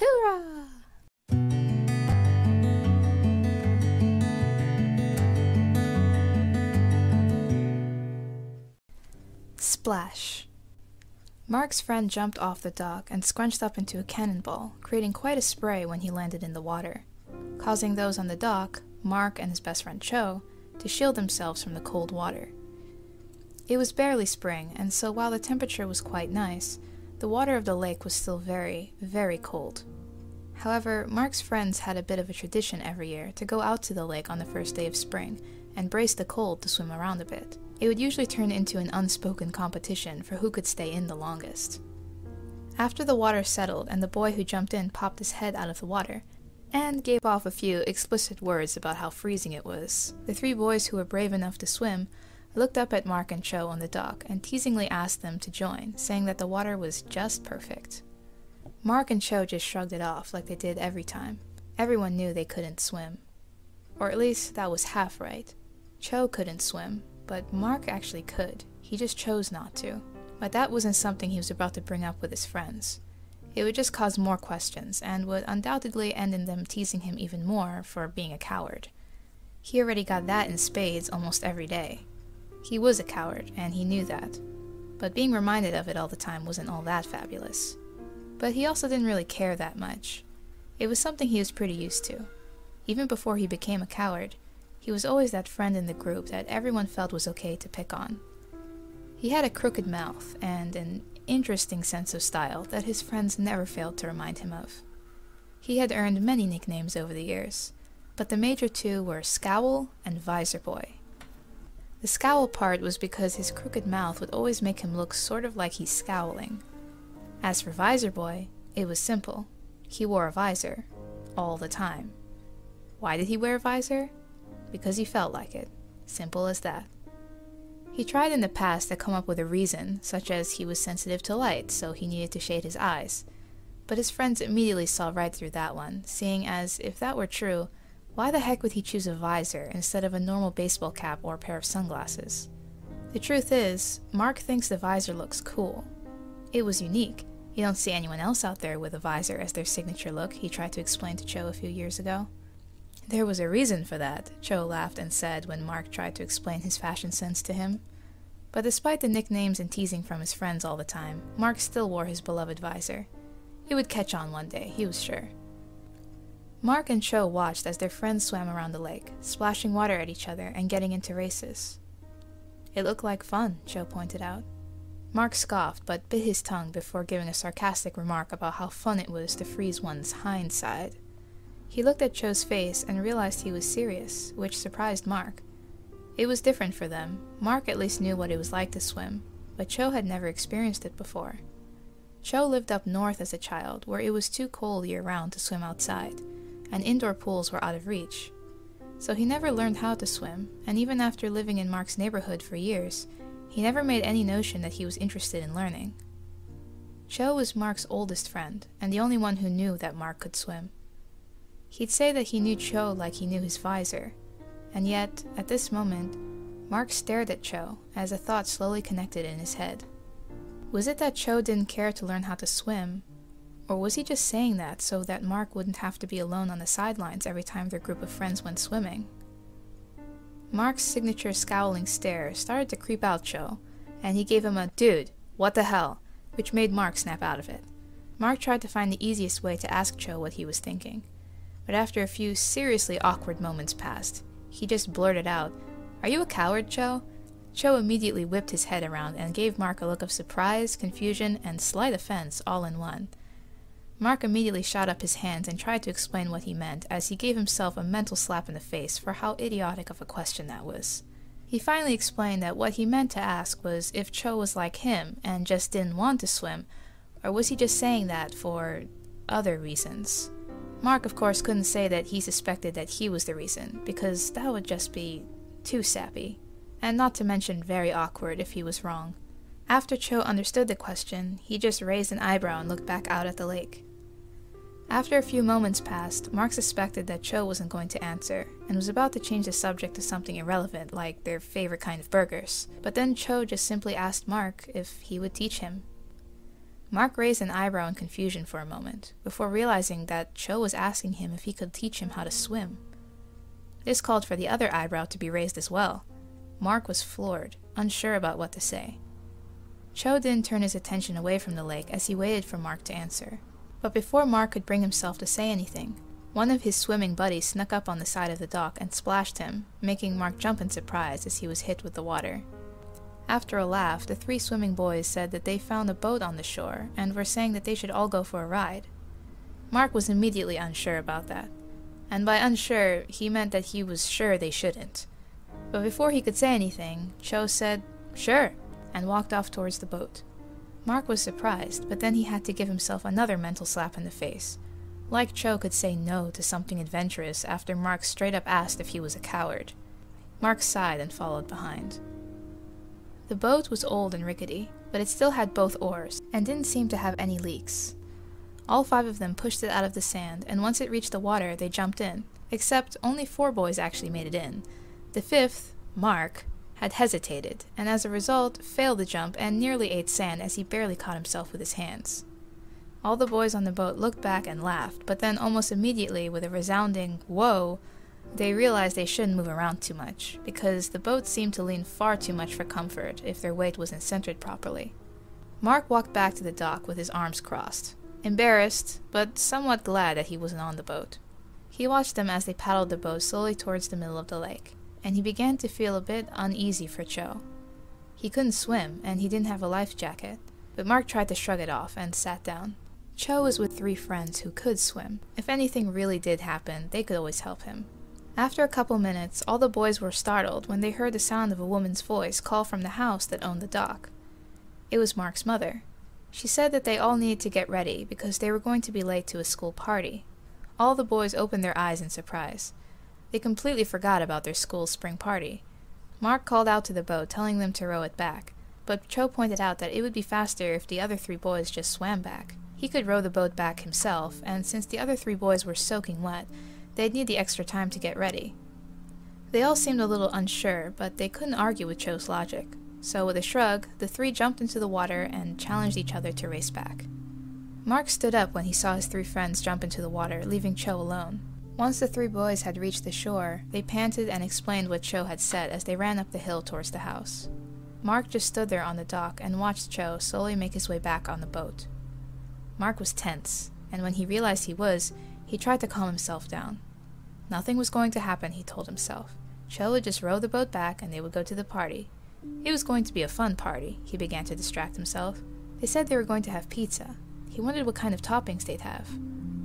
Hoorah! Splash. Marc's friend jumped off the dock and scrunched up into a cannonball, creating quite a spray when he landed in the water, causing those on the dock, Marc and his best friend Cho, to shield themselves from the cold water. It was barely spring, and so while the temperature was quite nice, the water of the lake was still very, very cold. However, Marc's friends had a bit of a tradition every year to go out to the lake on the first day of spring and brace the cold to swim around a bit. It would usually turn into an unspoken competition for who could stay in the longest. After the water settled and the boy who jumped in popped his head out of the water and gave off a few explicit words about how freezing it was, the three boys who were brave enough to swim looked up at Marc and Cho on the dock and teasingly asked them to join, saying that the water was just perfect. Marc and Cho just shrugged it off like they did every time. Everyone knew they couldn't swim. Or at least that was half right. Cho couldn't swim, but Marc actually could. He just chose not to. But that wasn't something he was about to bring up with his friends. It would just cause more questions, and would undoubtedly end in them teasing him even more for being a coward. He already got that in spades almost every day. He was a coward, and he knew that. But being reminded of it all the time wasn't all that fabulous. But he also didn't really care that much. It was something he was pretty used to. Even before he became a coward, he was always that friend in the group that everyone felt was okay to pick on. He had a crooked mouth and an interesting sense of style that his friends never failed to remind him of. He had earned many nicknames over the years, but the major two were Scowl and Visor Boy. The scowl part was because his crooked mouth would always make him look sort of like he's scowling. As for Visor Boy, it was simple. He wore a visor, all the time. Why did he wear a visor? Because he felt like it. Simple as that. He tried in the past to come up with a reason, such as he was sensitive to light, so he needed to shade his eyes. But his friends immediately saw right through that one, seeing as if that were true, why the heck would he choose a visor instead of a normal baseball cap or a pair of sunglasses? The truth is, Marc thinks the visor looks cool. It was unique. You don't see anyone else out there with a visor as their signature look, he tried to explain to Cho a few years ago. There was a reason for that, Cho laughed and said when Marc tried to explain his fashion sense to him. But despite the nicknames and teasing from his friends all the time, Marc still wore his beloved visor. It would catch on one day, he was sure. Marc and Cho watched as their friends swam around the lake, splashing water at each other and getting into races. It looked like fun, Cho pointed out. Marc scoffed but bit his tongue before giving a sarcastic remark about how fun it was to freeze one's hind side. He looked at Cho's face and realized he was serious, which surprised Marc. It was different for them. Marc at least knew what it was like to swim, but Cho had never experienced it before. Cho lived up north as a child, where it was too cold year-round to swim outside, and indoor pools were out of reach. So he never learned how to swim, and even after living in Marc's neighborhood for years, he never made any notion that he was interested in learning. Cho was Marc's oldest friend, and the only one who knew that Marc could swim. He'd say that he knew Cho like he knew his visor, and yet, at this moment, Marc stared at Cho as a thought slowly connected in his head. Was it that Cho didn't care to learn how to swim, or was he just saying that so that Marc wouldn't have to be alone on the sidelines every time their group of friends went swimming? Marc's signature scowling stare started to creep out Cho, and he gave him a "Dude, what the hell?" which made Marc snap out of it. Marc tried to find the easiest way to ask Cho what he was thinking, but after a few seriously awkward moments passed, he just blurted out, "Are you a coward, Cho?" Cho immediately whipped his head around and gave Marc a look of surprise, confusion, and slight offense all in one. Marc immediately shot up his hands and tried to explain what he meant as he gave himself a mental slap in the face for how idiotic of a question that was. He finally explained that what he meant to ask was if Cho was like him and just didn't want to swim, or was he just saying that for other reasons? Marc, of course, couldn't say that he suspected that he was the reason, because that would just be too sappy, and not to mention very awkward if he was wrong. After Cho understood the question, he just raised an eyebrow and looked back out at the lake. After a few moments passed, Marc suspected that Cho wasn't going to answer, and was about to change the subject to something irrelevant, like their favorite kind of burgers. But then Cho just simply asked Marc if he would teach him. Marc raised an eyebrow in confusion for a moment, before realizing that Cho was asking him if he could teach him how to swim. This called for the other eyebrow to be raised as well. Marc was floored, unsure about what to say. Cho didn't turn his attention away from the lake as he waited for Marc to answer. But before Marc could bring himself to say anything, one of his swimming buddies snuck up on the side of the dock and splashed him, making Marc jump in surprise as he was hit with the water. After a laugh, the 3 swimming boys said that they found a boat on the shore and were saying that they should all go for a ride. Marc was immediately unsure about that, and by unsure, he meant that he was sure they shouldn't. But before he could say anything, Cho said, "Sure," and walked off towards the boat. Marc was surprised, but then he had to give himself another mental slap in the face. Like Cho could say no to something adventurous after Marc straight up asked if he was a coward. Marc sighed and followed behind. The boat was old and rickety, but it still had both oars, and didn't seem to have any leaks. All 5 of them pushed it out of the sand, and once it reached the water, they jumped in, except only 4 boys actually made it in. The 5th, Marc, had hesitated, and as a result, failed the jump and nearly ate sand as he barely caught himself with his hands. All the boys on the boat looked back and laughed, but then almost immediately, with a resounding "whoa," they realized they shouldn't move around too much, because the boat seemed to lean far too much for comfort if their weight wasn't centered properly. Marc walked back to the dock with his arms crossed, embarrassed, but somewhat glad that he wasn't on the boat. He watched them as they paddled the boat slowly towards the middle of the lake, and he began to feel a bit uneasy for Cho. He couldn't swim, and he didn't have a life jacket, but Marc tried to shrug it off and sat down. Cho was with 3 friends who could swim. If anything really did happen, they could always help him. After a couple minutes, all the boys were startled when they heard the sound of a woman's voice call from the house that owned the dock. It was Marc's mother. She said that they all needed to get ready because they were going to be late to a school party. All the boys opened their eyes in surprise. They completely forgot about their school's spring party. Marc called out to the boat, telling them to row it back, but Cho pointed out that it would be faster if the other 3 boys just swam back. He could row the boat back himself, and since the other 3 boys were soaking wet, they'd need the extra time to get ready. They all seemed a little unsure, but they couldn't argue with Cho's logic. So with a shrug, the 3 jumped into the water and challenged each other to race back. Marc stood up when he saw his 3 friends jump into the water, leaving Cho alone. Once the 3 boys had reached the shore, they panted and explained what Cho had said as they ran up the hill towards the house. Marc just stood there on the dock and watched Cho slowly make his way back on the boat. Marc was tense, and when he realized he tried to calm himself down. Nothing was going to happen, he told himself. Cho would just row the boat back and they would go to the party. It was going to be a fun party, he began to distract himself. They said they were going to have pizza. He wondered what kind of toppings they'd have.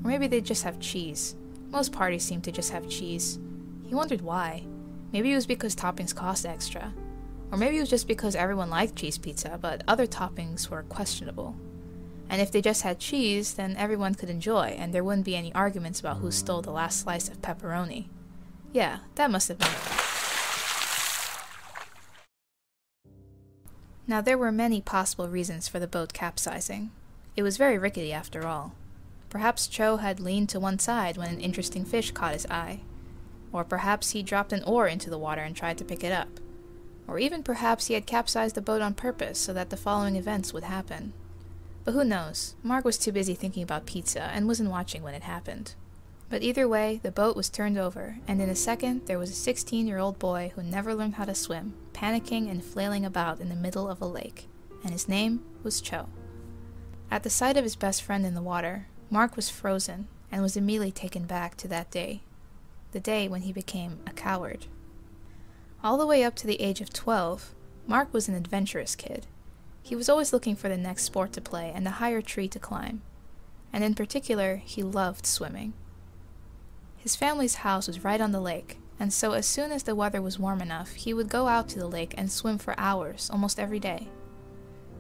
Or maybe they'd just have cheese. Most parties seemed to just have cheese. He wondered why. Maybe it was because toppings cost extra. Or maybe it was just because everyone liked cheese pizza, but other toppings were questionable. And if they just had cheese, then everyone could enjoy, and there wouldn't be any arguments about who stole the last slice of pepperoni. Yeah, that must have been it. Now there were many possible reasons for the boat capsizing. It was very rickety after all. Perhaps Cho had leaned to one side when an interesting fish caught his eye. Or perhaps he dropped an oar into the water and tried to pick it up. Or even perhaps he had capsized the boat on purpose so that the following events would happen. But who knows? Marc was too busy thinking about pizza and wasn't watching when it happened. But either way, the boat was turned over, and in a second there was a 16-year-old boy who never learned how to swim, panicking and flailing about in the middle of a lake, and his name was Cho. At the sight of his best friend in the water, Marc was frozen and was immediately taken back to that day, the day when he became a coward. All the way up to the age of 12, Marc was an adventurous kid. He was always looking for the next sport to play and a higher tree to climb. And in particular, he loved swimming. His family's house was right on the lake, and so as soon as the weather was warm enough, he would go out to the lake and swim for hours, almost every day.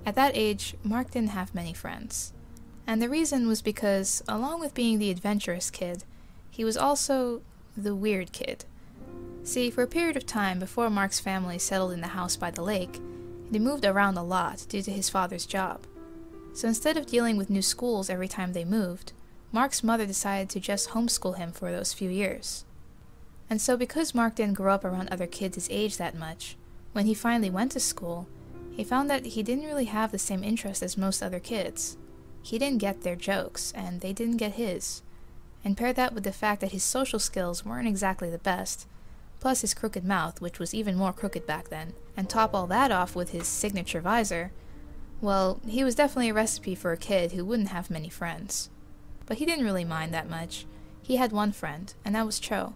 At that age, Marc didn't have many friends. And the reason was because, along with being the adventurous kid, he was also the weird kid. See, for a period of time before Marc's family settled in the house by the lake, they moved around a lot due to his father's job. So instead of dealing with new schools every time they moved, Marc's mother decided to just homeschool him for those few years. And so because Marc didn't grow up around other kids his age that much, when he finally went to school, he found that he didn't really have the same interest as most other kids. He didn't get their jokes, and they didn't get his. And pair that with the fact that his social skills weren't exactly the best, plus his crooked mouth, which was even more crooked back then, and top all that off with his signature visor, well, he was definitely a recipe for a kid who wouldn't have many friends. But he didn't really mind that much. He had one friend, and that was Cho.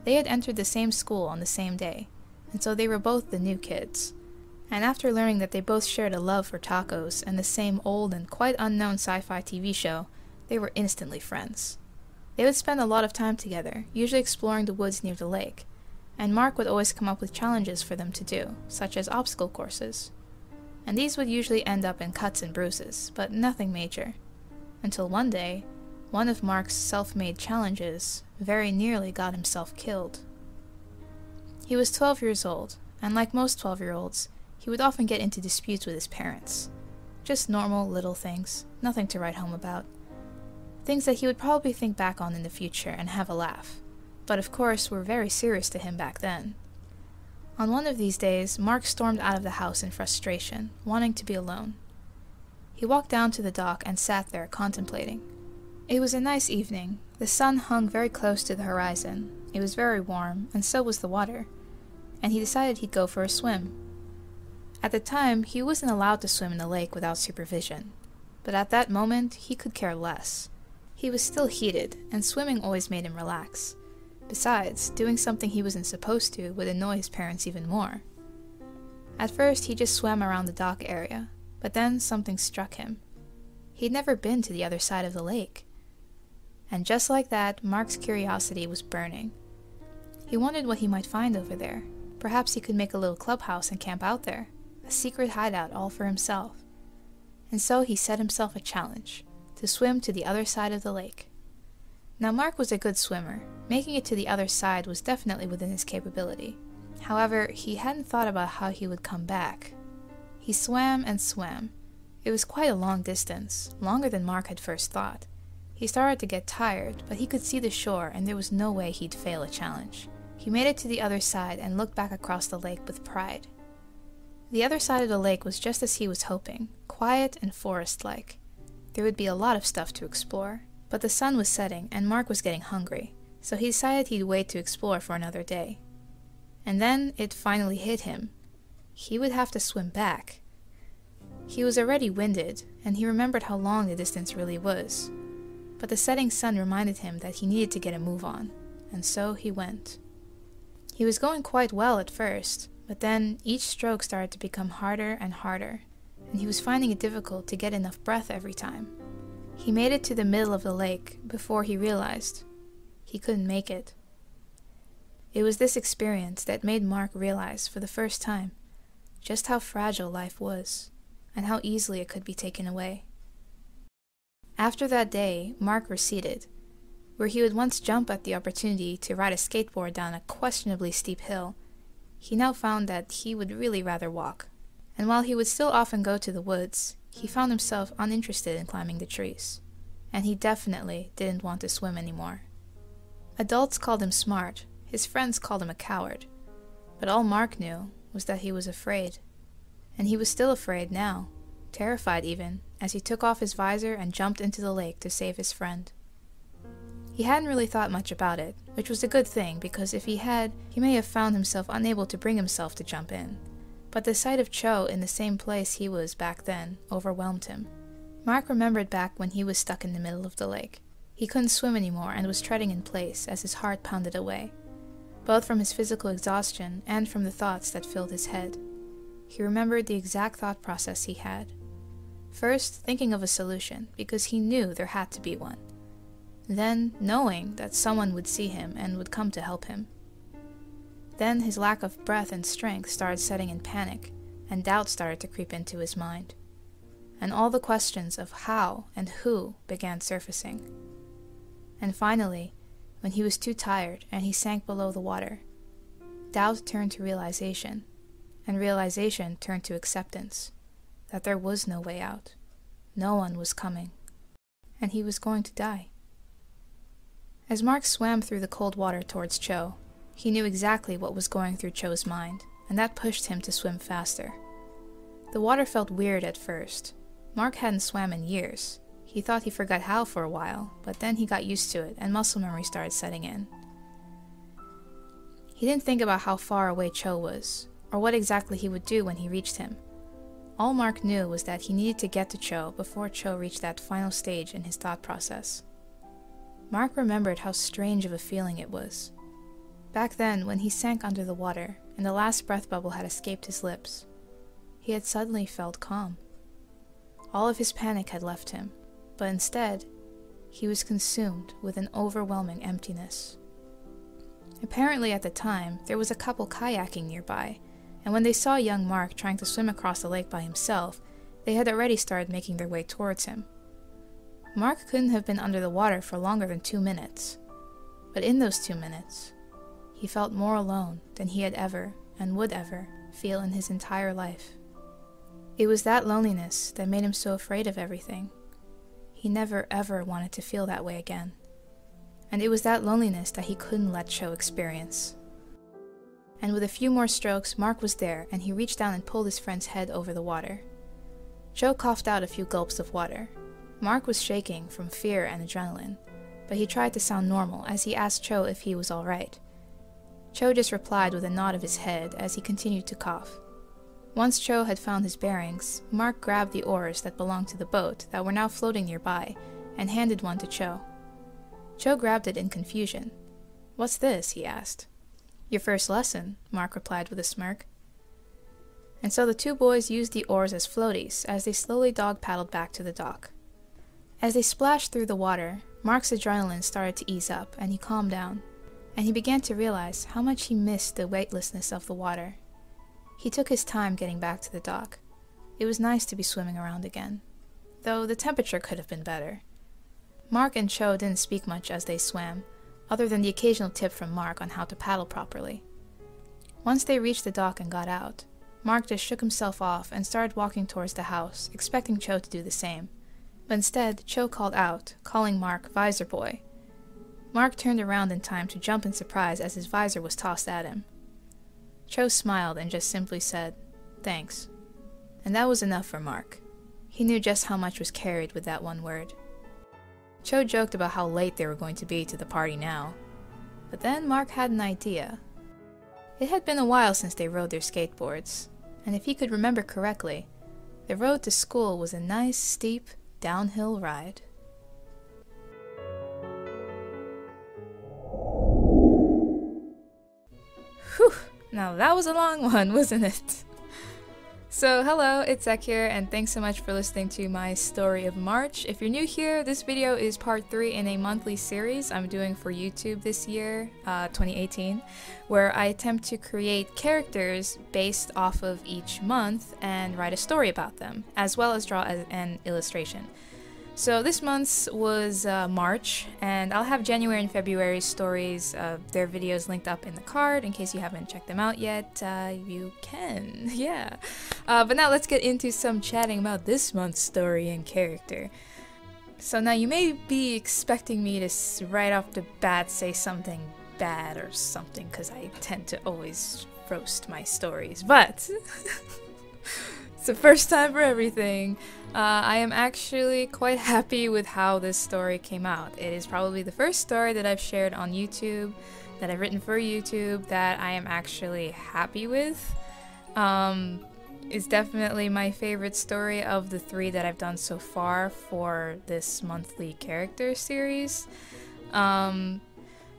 They had entered the same school on the same day, and so they were both the new kids. And after learning that they both shared a love for tacos and the same old and quite unknown sci-fi TV show, they were instantly friends. They would spend a lot of time together, usually exploring the woods near the lake, and Marc would always come up with challenges for them to do, such as obstacle courses. And these would usually end up in cuts and bruises, but nothing major. Until one day, one of Marc's self-made challenges very nearly got himself killed. He was 12 years old, and like most 12-year-olds, he would often get into disputes with his parents. Just normal little things, nothing to write home about. Things that he would probably think back on in the future and have a laugh, but of course were very serious to him back then. On one of these days, Marc stormed out of the house in frustration, wanting to be alone. He walked down to the dock and sat there contemplating. It was a nice evening. The sun hung very close to the horizon. It was very warm, and so was the water, and he decided he'd go for a swim. At the time, he wasn't allowed to swim in the lake without supervision, but at that moment, he could care less. He was still heated, and swimming always made him relax. Besides, doing something he wasn't supposed to would annoy his parents even more. At first, he just swam around the dock area, but then something struck him. He'd never been to the other side of the lake. And just like that, Marc's curiosity was burning. He wondered what he might find over there. Perhaps he could make a little clubhouse and camp out there, a secret hideout all for himself. And so he set himself a challenge, to swim to the other side of the lake. Now Marc was a good swimmer. Making it to the other side was definitely within his capability. However, he hadn't thought about how he would come back. He swam and swam. It was quite a long distance, longer than Marc had first thought. He started to get tired, but he could see the shore and there was no way he'd fail a challenge. He made it to the other side and looked back across the lake with pride. The other side of the lake was just as he was hoping, quiet and forest-like. There would be a lot of stuff to explore, but the sun was setting and Marc was getting hungry, so he decided he'd wait to explore for another day. And then it finally hit him. He would have to swim back. He was already winded, and he remembered how long the distance really was. But the setting sun reminded him that he needed to get a move on, and so he went. He was going quite well at first, but then each stroke started to become harder and harder, and he was finding it difficult to get enough breath every time. He made it to the middle of the lake before he realized he couldn't make it. It was this experience that made Marc realize for the first time just how fragile life was, and how easily it could be taken away. After that day, Marc receded. Where he would once jump at the opportunity to ride a skateboard down a questionably steep hill, he now found that he would really rather walk. And while he would still often go to the woods, he found himself uninterested in climbing the trees. And he definitely didn't want to swim anymore. Adults called him smart, his friends called him a coward. But all Marc knew was that he was afraid. And he was still afraid now, terrified even, as he took off his visor and jumped into the lake to save his friend. He hadn't really thought much about it, which was a good thing because if he had, he may have found himself unable to bring himself to jump in. But the sight of Cho in the same place he was back then overwhelmed him. Marc remembered back when he was stuck in the middle of the lake. He couldn't swim anymore and was treading in place as his heart pounded away, both from his physical exhaustion and from the thoughts that filled his head. He remembered the exact thought process he had. First, thinking of a solution, because he knew there had to be one. Then, knowing that someone would see him and would come to help him. Then his lack of breath and strength started setting in panic, and doubt started to creep into his mind. And all the questions of how and who began surfacing. And finally, when he was too tired and he sank below the water, doubt turned to realization, and realization turned to acceptance, that there was no way out. No one was coming, and he was going to die. As Marc swam through the cold water towards Cho, he knew exactly what was going through Cho's mind, and that pushed him to swim faster. The water felt weird at first. Marc hadn't swam in years, He thought he forgot how for a while, but then he got used to it and muscle memory started setting in. He didn't think about how far away Cho was, or what exactly he would do when he reached him. All Marc knew was that he needed to get to Cho before Cho reached that final stage in his thought process. Marc remembered how strange of a feeling it was. Back then, when he sank under the water and the last breath bubble had escaped his lips, he had suddenly felt calm. All of his panic had left him, but instead, he was consumed with an overwhelming emptiness. Apparently at the time, there was a couple kayaking nearby, and when they saw young Marc trying to swim across the lake by himself, they had already started making their way towards him. Marc couldn't have been under the water for longer than 2 minutes, but in those 2 minutes, he felt more alone than he had ever, and would ever, feel in his entire life. It was that loneliness that made him so afraid of everything. He never ever wanted to feel that way again. And it was that loneliness that he couldn't let Cho experience. And with a few more strokes, Marc was there, and he reached down and pulled his friend's head over the water. Cho coughed out a few gulps of water. Marc was shaking from fear and adrenaline, but he tried to sound normal as he asked Cho if he was all right. Cho just replied with a nod of his head as he continued to cough. Once Cho had found his bearings, Marc grabbed the oars that belonged to the boat that were now floating nearby and handed one to Cho. Cho grabbed it in confusion. "What's this?" he asked. "Your first lesson," Marc replied with a smirk. And so the two boys used the oars as floaties as they slowly dog-paddled back to the dock. As they splashed through the water, Marc's adrenaline started to ease up and he calmed down, and he began to realize how much he missed the weightlessness of the water. He took his time getting back to the dock. It was nice to be swimming around again, though the temperature could have been better. Marc and Cho didn't speak much as they swam, other than the occasional tip from Marc on how to paddle properly. Once they reached the dock and got out, Marc just shook himself off and started walking towards the house, expecting Cho to do the same. But instead, Cho called out, calling Marc "Visor Boy." Marc turned around in time to jump in surprise as his visor was tossed at him. Cho smiled and just simply said, "Thanks." And that was enough for Marc. He knew just how much was carried with that one word. Cho joked about how late they were going to be to the party now. But then Marc had an idea. It had been a while since they rode their skateboards, and if he could remember correctly, the road to school was a nice, steep, downhill ride. Whew! Now that was a long one, wasn't it? So hello, it's Zaccura, and thanks so much for listening to my story of March. If you're new here, this video is part 3 in a monthly series I'm doing for YouTube this year, 2018, where I attempt to create characters based off of each month and write a story about them, as well as draw an illustration. So this month's was March, and I'll have January and February stories, their videos linked up in the card in case you haven't checked them out yet. You can, yeah. But now let's get into some chatting about this month's story and character. So now you may be expecting me to right off the bat say something bad or something, because I tend to always roast my stories, but it's the first time for everything. I am actually quite happy with how this story came out. It is probably the first story that I've shared on YouTube, that I've written for YouTube, that I am actually happy with. It's definitely my favorite story of the 3 that I've done so far for this monthly character series.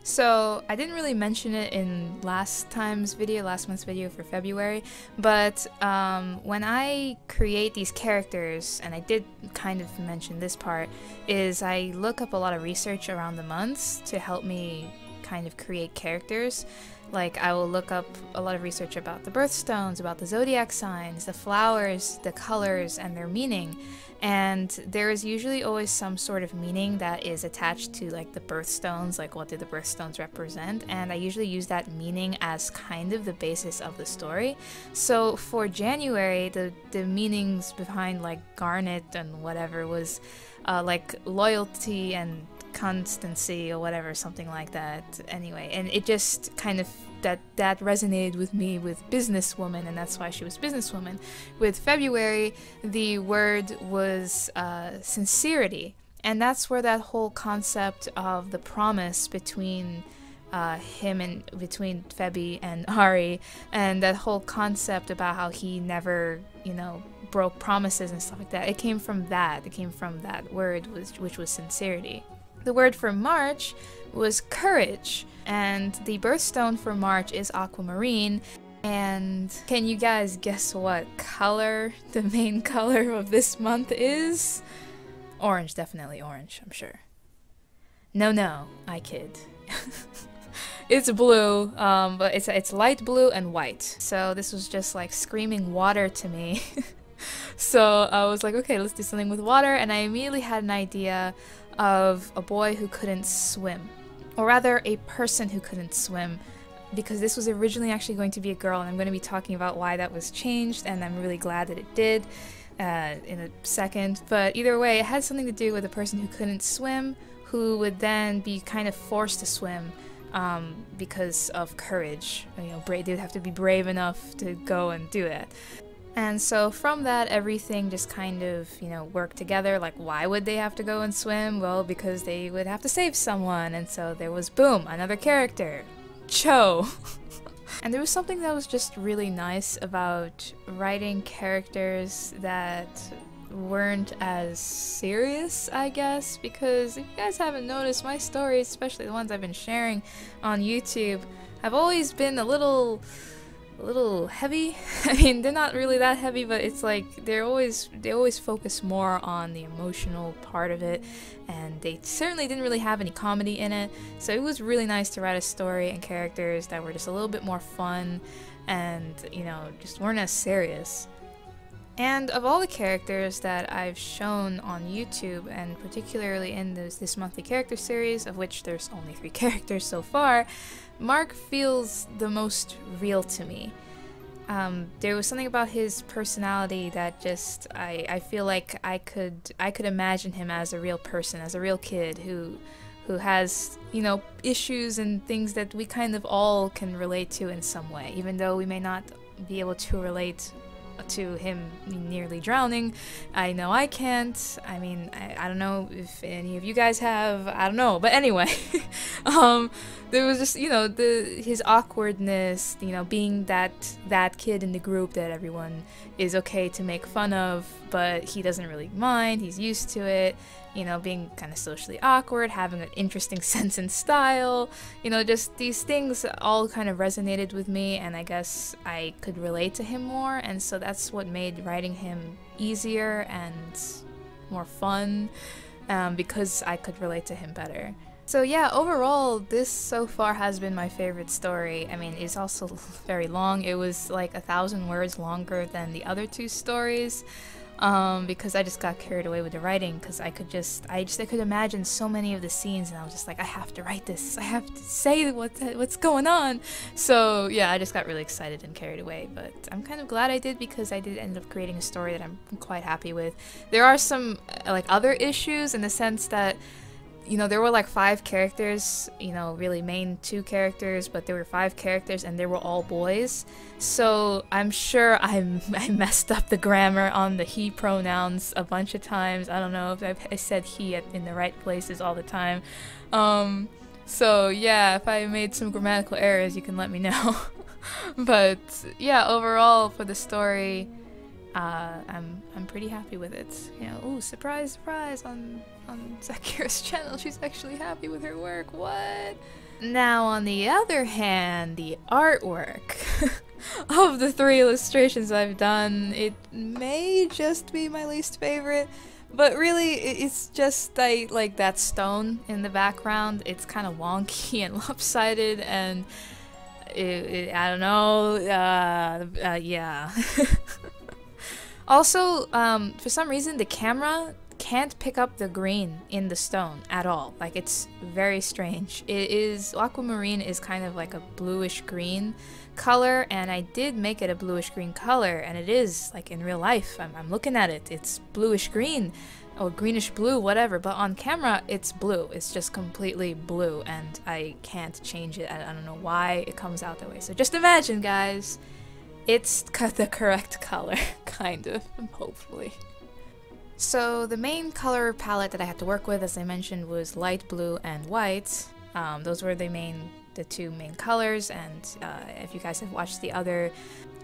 So I didn't really mention it in last month's video for February, but when I create these characters, and I did kind of mention this part, is I look up a lot of research around the months to help me kind of create characters. Like, I will look up a lot of research about the birthstones, about the zodiac signs, the flowers, the colors, and their meaning. And there is usually always some sort of meaning that is attached to, like, the birthstones, like what do the birthstones represent, and I usually use that meaning as kind of the basis of the story. So for January, the meanings behind, like, garnet and whatever was like loyalty and constancy or whatever, something like that. Anyway, and it just kind of that resonated with me with businesswoman, and that's why she was businesswoman. With February, the word was sincerity, and that's where that whole concept of the promise between between Febby and Ari, and that whole concept about how he never, broke promises and stuff like that. It came from that. It came from that word, which was sincerity. The word for March was courage, and the birthstone for March is aquamarine. And can you guys guess what color the main color of this month is? Orange, definitely orange, I'm sure. No, I kid. It's blue, but it's light blue and white. So this was just like screaming water to me. So I was like, okay, let's do something with water, and I immediately had an idea of a boy who couldn't swim. Or rather, a person who couldn't swim, because this was originally actually going to be a girl, and I'm going to be talking about why that was changed, and I'm really glad that it did in a second. But either way, it had something to do with a person who couldn't swim, who would then be kind of forced to swim because of courage. They would have to be brave enough to go and do it. And so from that, everything just kind of, worked together. Like, why would they have to go and swim? Well, because they would have to save someone. And so there was, boom, another character. Cho. And there was something that was just really nice about writing characters that weren't as serious, I guess, because if you guys haven't noticed, my stories, especially the ones I've been sharing on YouTube, have always been a little heavy. I mean, they're not really that heavy, but it's like they always focus more on the emotional part of it, and they certainly didn't really have any comedy in it. So it was really nice to write a story and characters that were just a little bit more fun and, just weren't as serious. And of all the characters that I've shown on YouTube, and particularly in this monthly character series, of which there's only 3 characters so far, Marc feels the most real to me. There was something about his personality that just I feel like I could imagine him as a real person, as a real kid who has, issues and things that we kind of all can relate to in some way, even though we may not be able to relate to him nearly drowning. I know I can't. I mean, I don't know if any of you guys have. I don't know. But anyway, there was just, his awkwardness, being that kid in the group that everyone is okay to make fun of, but he doesn't really mind. He's used to it. Being kind of socially awkward, having an interesting sense and style, just these things all kind of resonated with me, and I guess I could relate to him more, and so that's what made writing him easier and more fun, because I could relate to him better. So yeah, overall, this so far has been my favorite story. I mean, it's also very long. It was like 1,000 words longer than the other 2 stories. Because I just got carried away with the writing, because I could imagine so many of the scenes, and I was just like, I have to write this, I have to say what's going on. So yeah, I just got really excited and carried away, but I'm kind of glad I did, because I did end up creating a story that I'm quite happy with. There are some other issues in the sense that there were like 5 characters, really main 2 characters, but there were 5 characters and they were all boys. So I'm sure I messed up the grammar on the he pronouns a bunch of times. I don't know if I said he in the right places all the time. So yeah, if I made some grammatical errors, you can let me know. But yeah, overall for the story, I'm pretty happy with it. Ooh, surprise on Zaccura's channel, she's actually happy with her work. What? Now, on the other hand, the artwork of the 3 illustrations I've done, it may just be my least favorite, but really, it's just like that stone in the background. It's kind of wonky and lopsided, and I don't know. Yeah. Also, for some reason, the camera can't pick up the green in the stone at all. Like, it's very strange. Aquamarine is kind of like a bluish green color, and I did make it a bluish green color, and it is, like, in real life. I'm looking at it. It's bluish green. or greenish blue, whatever, but on camera it's blue. It's just completely blue, and I can't change it. I don't know why it comes out that way. So just imagine, guys, it's the correct color, kind of, hopefully. So the main color palette that I had to work with, as I mentioned, was light blue and white. Those were the two main colors, and if you guys have watched the other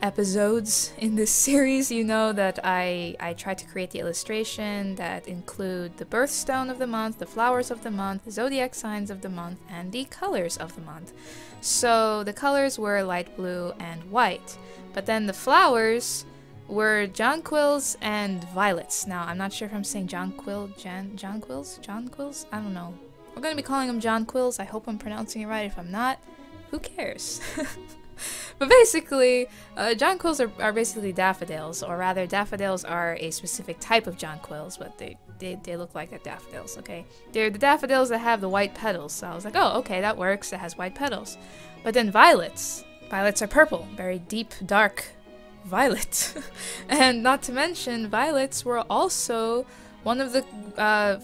episodes in this series, you know that I tried to create the illustration that include the birthstone of the month, the flowers of the month, the zodiac signs of the month, and the colors of the month. So the colors were light blue and white, but then the flowers were jonquils and violets. Now, I'm not sure if I'm saying jonquils? I don't know. We're going to be calling them jonquils. I hope I'm pronouncing it right. If I'm not, who cares? But basically, jonquils are basically daffodils, or rather, daffodils are a specific type of jonquils, but they look like daffodils, okay? They're the daffodils that have the white petals, so I was like, oh, okay, that works, it has white petals. But then violets are purple, very deep, dark violet. And not to mention, violets were also one of the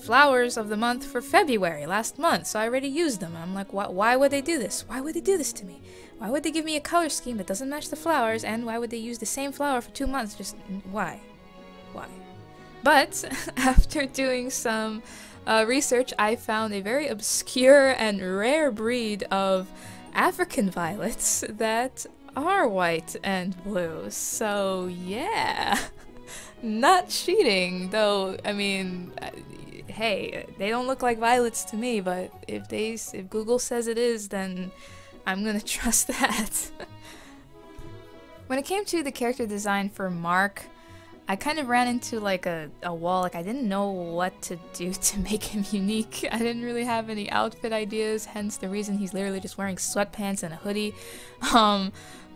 flowers of the month for February, last month, so I already used them. I'm like, why would they do this? Why would they do this to me? Why would they give me a color scheme that doesn't match the flowers, and why would they use the same flower for 2 months? Just, why? Why? But after doing some research, I found a very obscure and rare breed of African violets that are white and blue, so yeah. Not cheating, though. I mean, hey, they don't look like violets to me, but if Google says it is, then I'm gonna trust that. When it came to the character design for Marc, I kind of ran into like a wall. Like, I didn't know what to do to make him unique. I didn't really have any outfit ideas, hence the reason he's literally just wearing sweatpants and a hoodie.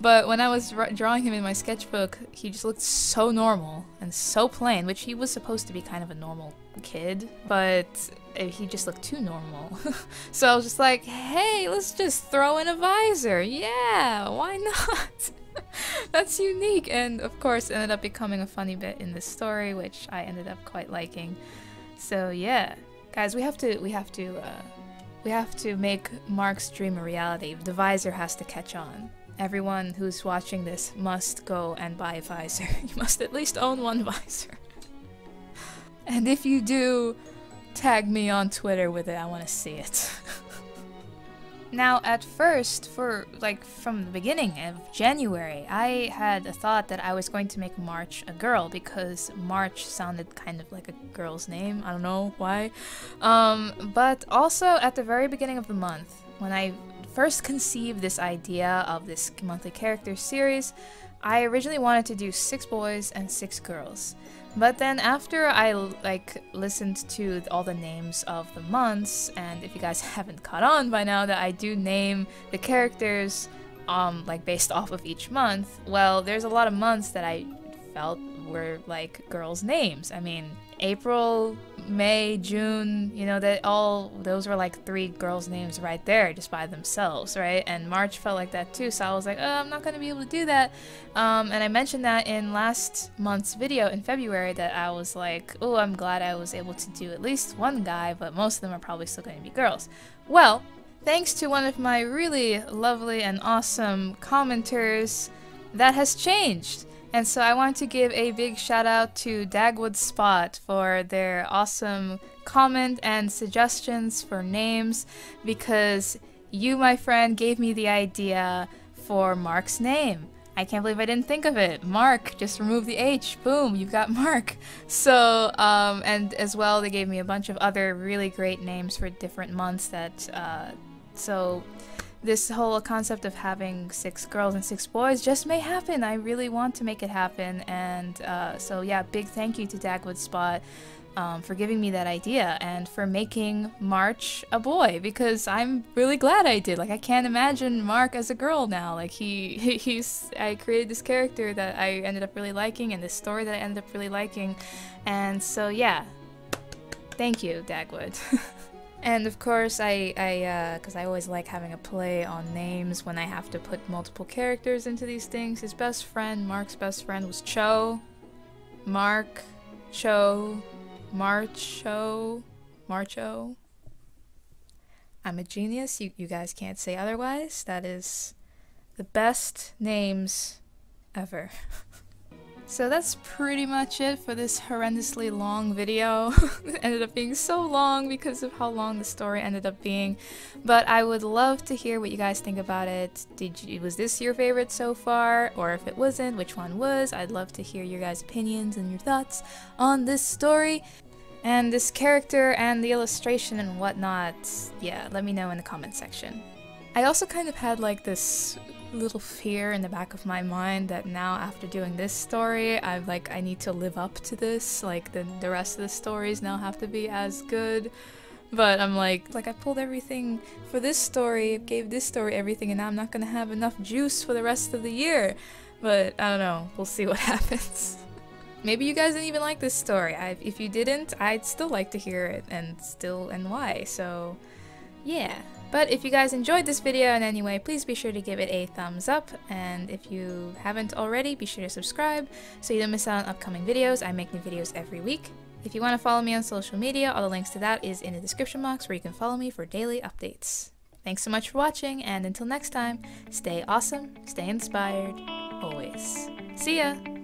But when I was drawing him in my sketchbook, he just looked so normal and so plain, which he was supposed to be kind of a normal kid, but he just looked too normal. So I was just like, hey, let's just throw in a visor. Yeah, why not? That's unique, and of course it ended up becoming a funny bit in this story, which I ended up quite liking. So yeah, guys, we have to make Marc's dream a reality. The visor has to catch on. Everyone who's watching this must go and buy a visor. You must at least own one visor. And if you do, tag me on Twitter with it. I want to see it. Now, at first, from the beginning of January, I had a thought that I was going to make March a girl, because March sounded kind of like a girl's name. I don't know why. But also, at the very beginning of the month, when I first conceived this idea of this monthly character series, I originally wanted to do 6 boys and 6 girls. But then after I listened to all the names of the months, and if you guys haven't caught on by now that I do name the characters based off of each month, well, there's a lot of months that I felt were like girls' names. I mean, April, May, June, you know, those were like 3 girls' names right there just by themselves, right? And March felt like that too, so I was like, oh, I'm not gonna be able to do that. And I mentioned that in last month's video in February, that I was like, oh, I'm glad I was able to do at least one guy, but most of them are probably still going to be girls. Well, thanks to one of my really lovely and awesome commenters, that has changed. And so I want to give a big shout out to Dagwood Spot for their awesome comment and suggestions for names, because you, my friend, gave me the idea for Marc's name. I can't believe I didn't think of it. Marc, just remove the H. Boom, you've got Marc. So, and as well, they gave me a bunch of other really great names for different months that, so this whole concept of having 6 girls and 6 boys just may happen. I really want to make it happen, and so yeah, big thank you to Dagwood Spot for giving me that idea and for making March a boy, because I'm really glad I did. Like, I can't imagine Marc as a girl now. Like, I created this character that I ended up really liking, and this story that I ended up really liking, and so yeah, thank you, Dagwood. And of course, because I always like having a play on names when I have to put multiple characters into these things. His best friend, Marc's best friend, was Cho. Marc, Cho, Marcho. I'm a genius. You guys can't say otherwise. That is the best names ever. So that's pretty much it for this horrendously long video. It ended up being so long because of how long the story ended up being. But I would love to hear what you guys think about it. Was this your favorite so far? Or if it wasn't, which one was? I'd love to hear your guys' opinions and your thoughts on this story and this character and the illustration and whatnot. Yeah, let me know in the comment section. I also kind of had like this little fear in the back of my mind that now after doing this story I need to live up to this, like the rest of the stories now have to be as good. But I'm like I pulled everything for this story, gave this story everything, and now I'm not gonna have enough juice for the rest of the year. But I don't know, we'll see what happens. Maybe you guys didn't even like this story. If you didn't, I'd still like to hear it and why, so yeah. But if you guys enjoyed this video in any way, please be sure to give it a thumbs up, and if you haven't already, be sure to subscribe so you don't miss out on upcoming videos. I make new videos every week. If you want to follow me on social media, all the links to that is in the description box where you can follow me for daily updates. Thanks so much for watching, and until next time, stay awesome, stay inspired, always. See ya!